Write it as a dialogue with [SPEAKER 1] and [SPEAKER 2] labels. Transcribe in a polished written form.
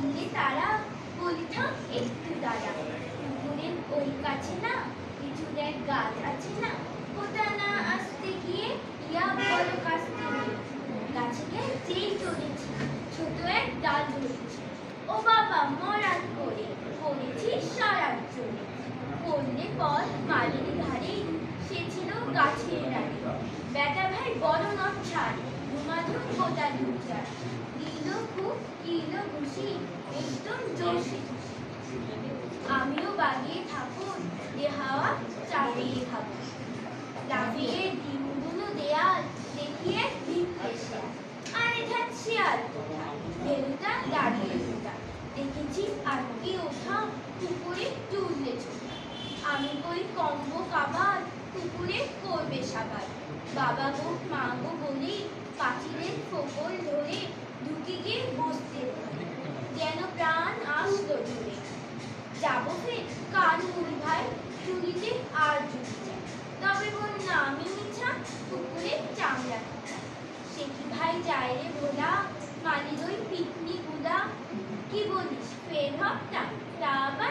[SPEAKER 1] বললে তারা, বলি থাম একটু দাঁড়া, পুকুরের ওই কাছে না পিছুনের গাছ আছে না, ওটা না আসতে গিয়ে ইয়া বড় কাস্তে নিয়ে গাছে যেই চলেছি ছোট এক ডাল ধরেছি, ও বাবা মরান করে পড়েছি সারার চলে, পড়লে পর মালির ধারে, সে ছিল গাছের রানী, বেটা ভাই বড় নচ্ছার, ধুমাধুম গোটা ধুচার, দিল খুব কিল ঘুষি একদম জোশে, আমিও বাগিয়ে থাকুন যে হাওয়া চাপিয়ে খাবো, লাফিয়ে ডিমগুলো দেয়াল দেখিয়ে ভিড়তে শেয়াল, আরে ধ্যাত শেয়াল কোথায়, ভেলুটা দাঁড়িয়ে ওঠা, দেখেছি আটকে ওঠা পুকুরে টুললে ছোটা, আমি কই কম্ব কাবার পুকুরে করবে সাবার, বাবা গো মা গো বলে পাখিদের ফোকল ধরে ঢুকে গিয়ে বসতে ধরে, যেন প্রাণ আসলো ধরে, যাবো ফের কান মুড়ি ভাই চুরিতে আর জুড়ি যায়, তবে বন্যা আমি মিছা পুকুরে চামড়া খাটা, সে কি ভাই যায় রে ভোলা মালির ওই পিকনিক গুলা, কি বলিস ফের হপ্তা তা আবার